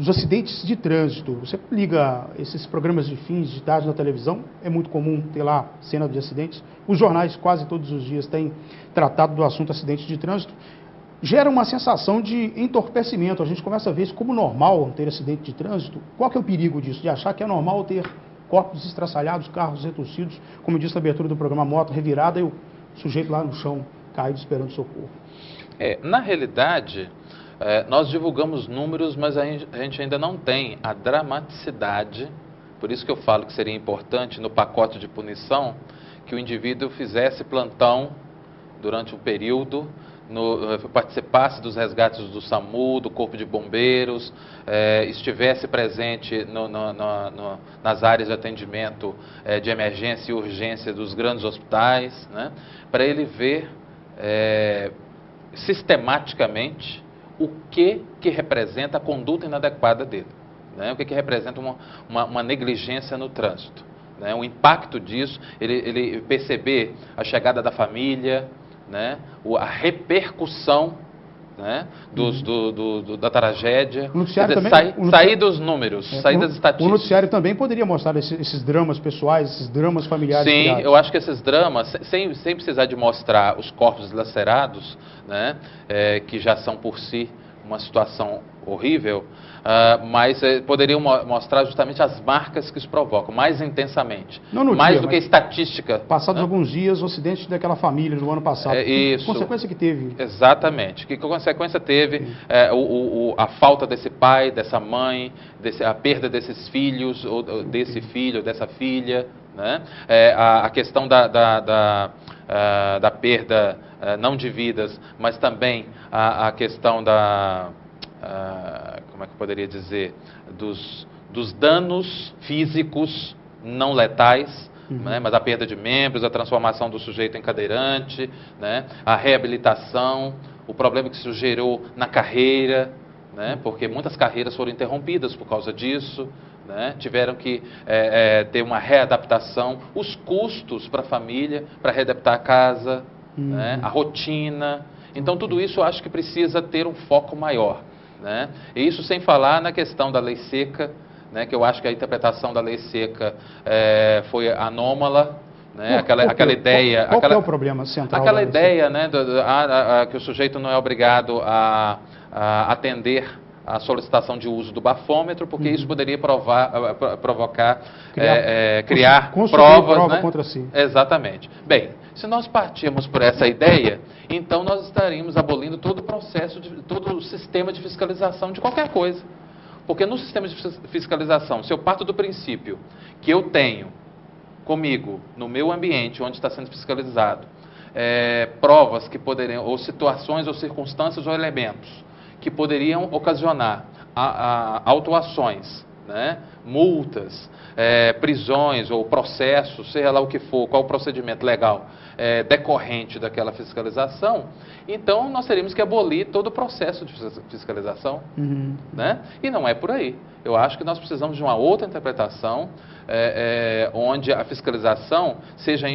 acidentes de trânsito, você liga esses programas de fins de tarde na televisão, é muito comum ter lá cena de acidentes. Os jornais quase todos os dias têm tratado do assunto acidente de trânsito. Gera uma sensação de entorpecimento. A gente começa a ver isso como normal, ter acidente de trânsito. Qual que é o perigo disso? De achar que é normal ter corpos estraçalhados, carros retorcidos, como disse na abertura do programa, moto revirada e o sujeito lá no chão caído esperando socorro. Na realidade, Nós divulgamos números, mas a gente ainda não tem a dramaticidade, por isso que eu falo que seria importante no pacote de punição que o indivíduo fizesse plantão durante um período, participasse dos resgates do SAMU, do Corpo de Bombeiros, estivesse presente nas áreas de atendimento de emergência e urgência dos grandes hospitais, né, para ele ver sistematicamente o que representa a conduta inadequada dele, né, o que representa uma negligência no trânsito, né, o impacto disso, ele perceber a chegada da família, né, a repercussão, né, da tragédia, sair dos números, sair das estatísticas. O noticiário também poderia mostrar esses dramas pessoais, esses dramas familiares. Sim, criados. eu acho que esses dramas, sem precisar de mostrar os corpos dilacerados, né, que já são por si uma situação horrível, mas poderiam mostrar justamente as marcas que isso provocam, mais intensamente, mais do que estatística. Passados alguns dias, o acidente daquela família do ano passado, que consequência que teve? Exatamente, que consequência teve a falta desse pai, dessa mãe, a perda desses filhos, ou desse filho, ou dessa filha, né? A questão da perda não de vidas, mas também a questão como é que eu poderia dizer, dos danos físicos não letais, né, mas a perda de membros, a transformação do sujeito em cadeirante, né, a reabilitação, o problema que isso gerou na carreira, né, porque muitas carreiras foram interrompidas por causa disso, né, tiveram que ter uma readaptação, os custos para a família, para readaptar a casa, né, a rotina. Então, tudo isso eu acho que precisa ter um foco maior, né? E isso sem falar na questão da lei seca, né, que eu acho que a interpretação da lei seca foi anômala, né? Aquela ideia... Qual é o problema central? Aquela ideia, né, que o sujeito não é obrigado a atender a solicitação de uso do bafômetro, porque isso poderia provocar, criar provas, né? Contra si. Exatamente. Bem, se nós partirmos por essa ideia, então nós estaríamos abolindo todo o processo, todo o sistema de fiscalização de qualquer coisa. Porque no sistema de fiscalização, se eu parto do princípio que eu tenho comigo, no meu ambiente onde está sendo fiscalizado, provas que poderiam, ou situações, ou circunstâncias, ou elementos que poderiam ocasionar autuações, né, multas, prisões ou processos, seja lá o que for, qual o procedimento legal decorrente daquela fiscalização, então nós teríamos que abolir todo o processo de fiscalização, né? E não é por aí. Eu acho que nós precisamos de uma outra interpretação, onde a fiscalização seja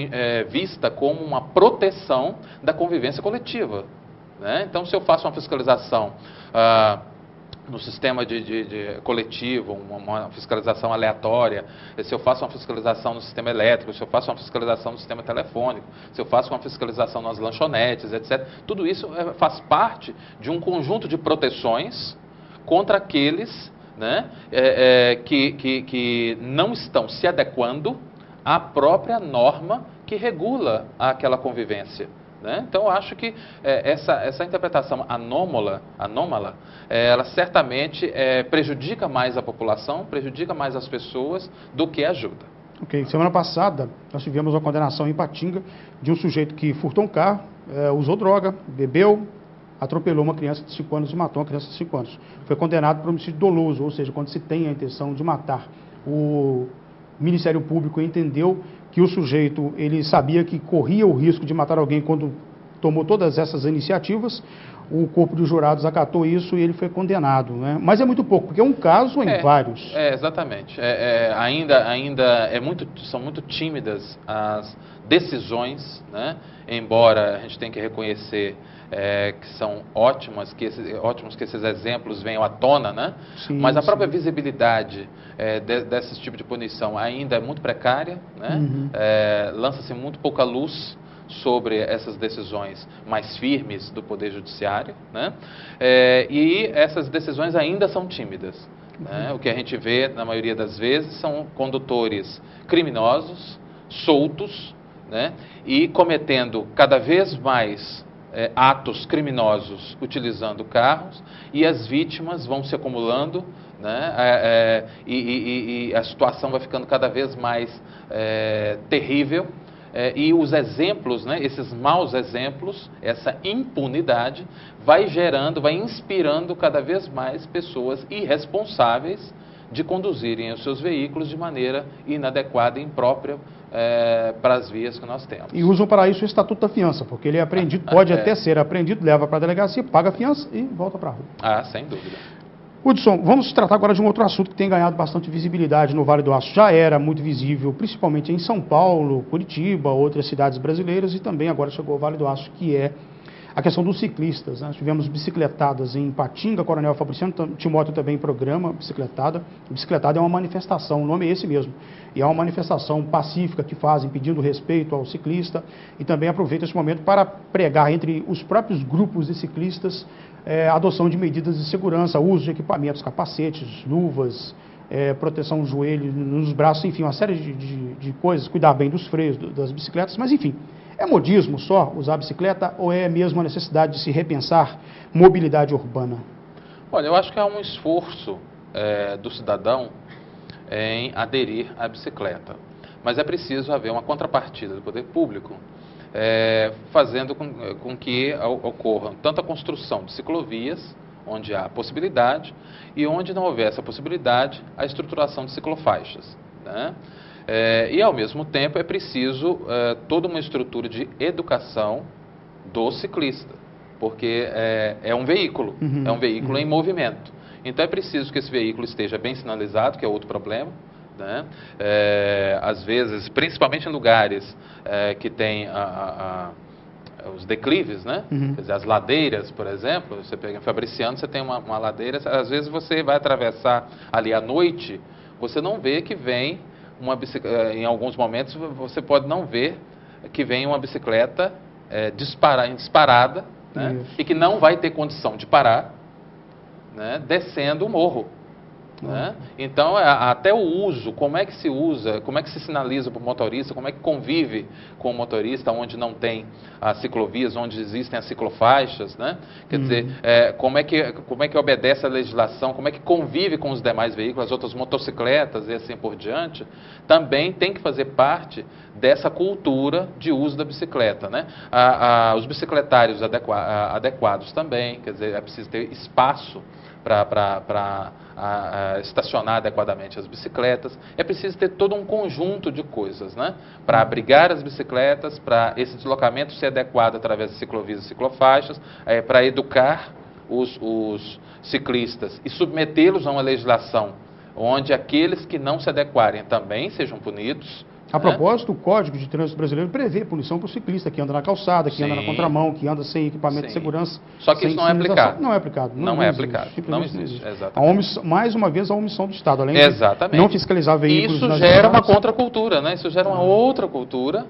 vista como uma proteção da convivência coletiva, né? Então, se eu faço uma fiscalização no sistema de coletivo, uma fiscalização aleatória, se eu faço uma fiscalização no sistema elétrico, se eu faço uma fiscalização no sistema telefônico, se eu faço uma fiscalização nas lanchonetes, etc., tudo isso faz parte de um conjunto de proteções contra aqueles, né, que não estão se adequando à própria norma que regula aquela convivência, né? Então, eu acho que essa interpretação anômala, ela certamente prejudica mais a população, prejudica mais as pessoas do que ajuda. Ok. Semana passada, nós tivemos uma condenação em Ipatinga de um sujeito que furtou um carro, usou droga, bebeu, atropelou uma criança de 5 anos e matou uma criança de 5 anos. Foi condenado por homicídio doloso, ou seja, quando se tem a intenção de matar. O Ministério Público entendeu que o sujeito, ele sabia que corria o risco de matar alguém quando tomou todas essas iniciativas. O corpo de jurados acatou isso e ele foi condenado, né? Mas é muito pouco, porque é um caso em vários. Exatamente. São muito tímidas as decisões, né? Embora a gente tenha que reconhecer que são ótimos que esses exemplos venham à tona, né? Sim, mas a própria visibilidade desse tipo de punição ainda é muito precária, né? Lança-se muito pouca luz sobre essas decisões mais firmes do Poder Judiciário, né? E essas decisões ainda são tímidas, né? O que a gente vê, na maioria das vezes, são condutores criminosos, soltos, né? E cometendo cada vez mais atos criminosos utilizando carros e as vítimas vão se acumulando, né? E a situação vai ficando cada vez mais terrível. E os exemplos, né, esses maus exemplos, essa impunidade, vai gerando, vai inspirando cada vez mais pessoas irresponsáveis de conduzirem os seus veículos de maneira inadequada e imprópria para as vias que nós temos. E usam para isso o Estatuto da Fiança, porque ele é apreendido, pode até ser apreendido, leva para a delegacia, paga a fiança e volta para a rua. Sem dúvida. Hudson, vamos tratar agora de um outro assunto que tem ganhado bastante visibilidade no Vale do Aço. Já era muito visível, principalmente em São Paulo, Curitiba, outras cidades brasileiras, e também agora chegou ao Vale do Aço, que é a questão dos ciclistas. Nós tivemos bicicletadas em Patinga, Coronel Fabriciano, Timóteo também em programa, bicicletada. Bicicletada é uma manifestação, o nome é esse mesmo. E é uma manifestação pacífica que fazem, pedindo respeito ao ciclista, e também aproveita esse momento para pregar entre os próprios grupos de ciclistas a adoção de medidas de segurança, uso de equipamentos, capacetes, luvas, proteção no joelho, nos braços, enfim, uma série de coisas, cuidar bem dos freios das bicicletas, mas enfim, é modismo só usar a bicicleta ou é mesmo a necessidade de se repensar mobilidade urbana? Olha, eu acho que há um esforço do cidadão em aderir à bicicleta, mas é preciso haver uma contrapartida do poder público fazendo com que ocorra tanto a construção de ciclovias, onde há possibilidade, e onde não houver essa possibilidade, a estruturação de ciclofaixas, né? E, ao mesmo tempo, é preciso toda uma estrutura de educação do ciclista, porque é um veículo, é um veículo em movimento. Então, é preciso que esse veículo esteja bem sinalizado, que é outro problema, né? Às vezes, principalmente em lugares que tem os declives, né? Quer dizer, as ladeiras, por exemplo, você pega em Fabriciano, você tem uma ladeira, às vezes você vai atravessar ali à noite, você não vê que vem uma bicicleta, em alguns momentos você pode não ver que vem uma bicicleta disparada, né? E que não vai ter condição de parar, né? Descendo o morro. Né? Então, até o uso, como é que se usa, como é que se sinaliza para o motorista, como é que convive com o motorista onde não tem as ciclovias, onde existem as ciclofaixas, né? Quer dizer, como é que obedece a legislação, como é que convive com os demais veículos, as outras motocicletas e assim por diante, também tem que fazer parte dessa cultura de uso da bicicleta, né? Os bicicletários adequados também, quer dizer, é preciso ter espaço para estacionar adequadamente as bicicletas. É preciso ter todo um conjunto de coisas, né? Para abrigar as bicicletas, para esse deslocamento ser adequado através de ciclovias e ciclofaixas, para educar os ciclistas e submetê-los a uma legislação onde aqueles que não se adequarem também sejam punidos. A propósito, o Código de Trânsito Brasileiro prevê punição para o ciclista que anda na calçada, que anda na contramão, que anda sem equipamento de segurança. Só que isso não é aplicado. Não é aplicado. Não é aplicado. Não existe. Mais uma vez, a omissão do Estado, além de não fiscalizar veículos. Isso gera uma contracultura, né? Isso gera uma outra cultura,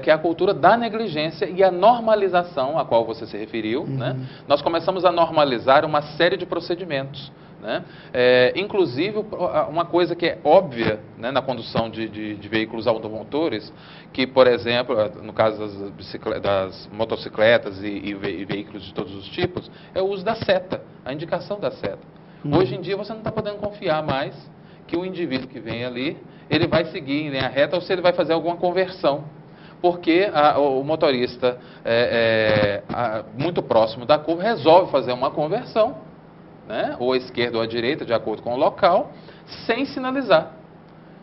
que é a cultura da negligência e a normalização a qual você se referiu, né? Nós começamos a normalizar uma série de procedimentos, né? Inclusive, uma coisa que é óbvia, né, na condução de veículos automotores, que, por exemplo, no caso das motocicletas e veículos de todos os tipos, é o uso da seta, a indicação da seta. Hoje em dia você não está podendo confiar mais que o indivíduo que vem ali, ele vai seguir em linha reta ou se ele vai fazer alguma conversão. Porque o motorista, muito próximo da curva, resolve fazer uma conversão, né? Ou à esquerda ou à direita, de acordo com o local, sem sinalizar,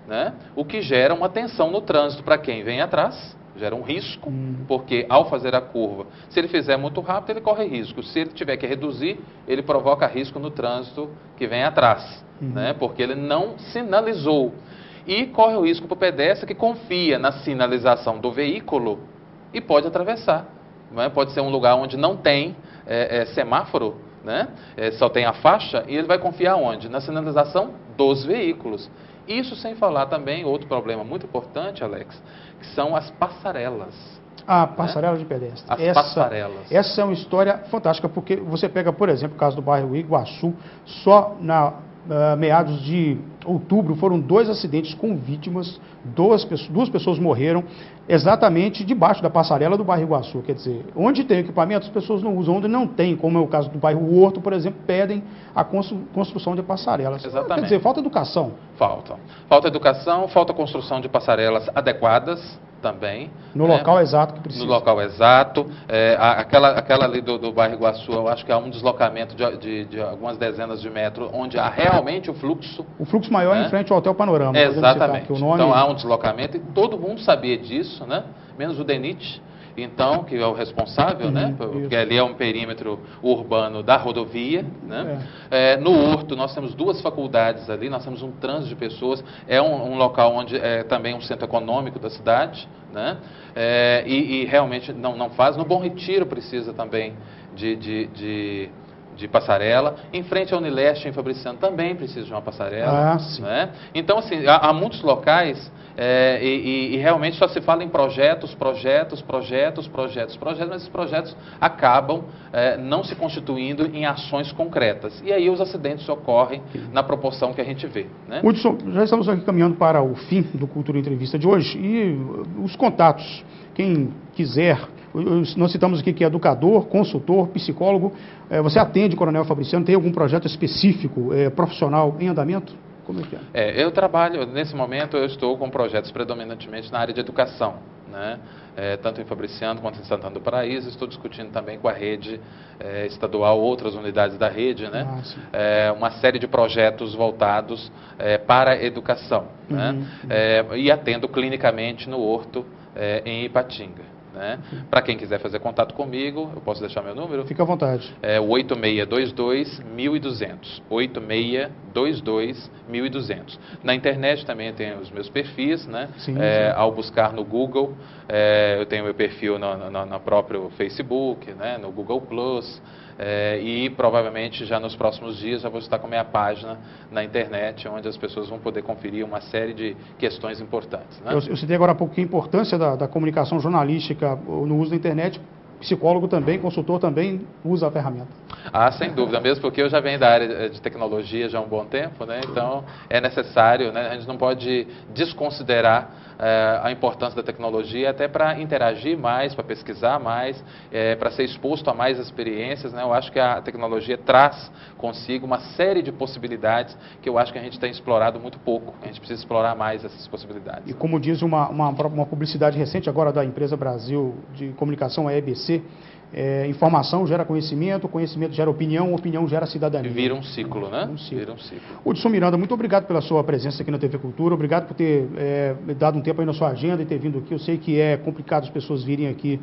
né? O que gera uma tensão no trânsito para quem vem atrás, gera um risco, porque ao fazer a curva, se ele fizer muito rápido, ele corre risco. Se ele tiver que reduzir, ele provoca risco no trânsito que vem atrás, né? Porque ele não sinalizou. E corre o risco para o pedestre que confia na sinalização do veículo e pode atravessar. Né? Pode ser um lugar onde não tem semáforo, né? Só tem a faixa, e ele vai confiar onde? Na sinalização dos veículos. Isso sem falar também, outro problema muito importante, Alex, que são as passarelas. Passarela de pedestre. Passarelas. Essa é uma história fantástica, porque você pega, por exemplo, o caso do bairro Iguaçu, só na meados de outubro, foram 2 acidentes com vítimas, duas pessoas morreram exatamente debaixo da passarela do bairro Iguaçu. Quer dizer, onde tem equipamento, as pessoas não usam. Onde não tem, como é o caso do bairro Horto, por exemplo, pedem a construção de passarelas. Exatamente. Quer dizer, falta educação. Falta educação, falta construção de passarelas adequadas também. No local exato que precisa. No local exato. Aquela ali do bairro Iguaçu, eu acho que há um deslocamento de algumas dezenas de metros, onde há realmente o fluxo. O fluxo maior é em frente ao Hotel Panorama. Exatamente. O nome... Então há um deslocamento e todo mundo sabia disso, né? Menos o DENIT. Então, que é o responsável, né? Porque ali é um perímetro urbano da rodovia, né? No Horto, nós temos 2 faculdades ali, nós temos um trânsito de pessoas, é um local onde é também um centro econômico da cidade, né? E realmente não faz. No Bom Retiro precisa também de passarela. Em frente à Unileste, em Fabriciano, também precisa de uma passarela. Né? Então, assim, há muitos locais e realmente só se fala em projetos, mas esses projetos acabam não se constituindo em ações concretas. E aí os acidentes ocorrem na proporção que a gente vê. Né? Hudson, já estamos aqui caminhando para o fim do Cultura Entrevista de hoje e os contatos, quem quiser. Nós citamos aqui que é educador, consultor, psicólogo. Você atende, Coronel Fabriciano? Tem algum projeto específico, profissional em andamento? Como é que é? Eu trabalho, nesse momento, eu estou com projetos predominantemente na área de educação, né? Tanto em Fabriciano quanto em Santana do Paraíso. Estou discutindo também com a rede estadual, outras unidades da rede, né? Uma série de projetos voltados para a educação. Né? E atendo clinicamente no Horto, em Ipatinga. Né? Para quem quiser fazer contato comigo, eu posso deixar meu número? Fica à vontade. É o 8622-1200. 8622-1200. Na internet também tem os meus perfis, né? Sim. Ao buscar no Google, eu tenho meu perfil no próprio Facebook, né? No Google Plus. E provavelmente já nos próximos dias eu vou estar com a minha página na internet, onde as pessoas vão poder conferir uma série de questões importantes. Né? Eu citei agora há pouco a importância da comunicação jornalística no uso da internet. Psicólogo também, consultor também usa a ferramenta. Sem dúvida, mesmo porque eu já venho da área de tecnologia já há um bom tempo, né? Então é necessário, né? A gente não pode desconsiderar a importância da tecnologia até para interagir mais, para pesquisar mais, para ser exposto a mais experiências, né? Eu acho que a tecnologia traz consigo uma série de possibilidades que eu acho que a gente tem explorado muito pouco. A gente precisa explorar mais essas possibilidades. E como diz uma publicidade recente agora da empresa Brasil de Comunicação, a EBC, informação gera conhecimento, conhecimento gera opinião, opinião gera cidadania. Vira um ciclo, né? Vira um ciclo. Hudson Miranda, muito obrigado pela sua presença aqui na TV Cultura, obrigado por ter dado um tempo aí na sua agenda e ter vindo aqui. Eu sei que é complicado as pessoas virem aqui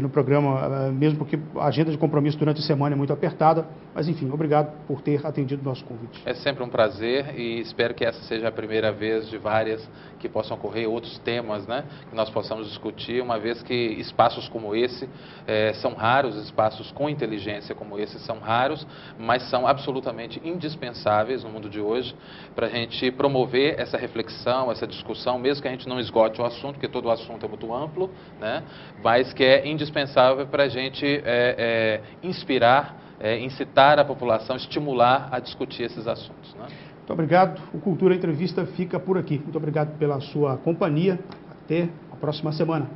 no programa, mesmo porque a agenda de compromisso durante a semana é muito apertada, mas enfim, obrigado por ter atendido o nosso convite. É sempre um prazer e espero que essa seja a primeira vez de várias que possam ocorrer, outros temas, né, que nós possamos discutir, uma vez que espaços como esse são raros, espaços com inteligência como esse são raros, mas são absolutamente indispensáveis no mundo de hoje para a gente promover essa reflexão, essa discussão, mesmo que a gente não esgote o assunto, porque todo o assunto é muito amplo, né, mas que é indispensável para a gente inspirar, incitar a população, estimular a discutir esses assuntos. Né? Muito obrigado. O Cultura Entrevista fica por aqui. Muito obrigado pela sua companhia. Até a próxima semana.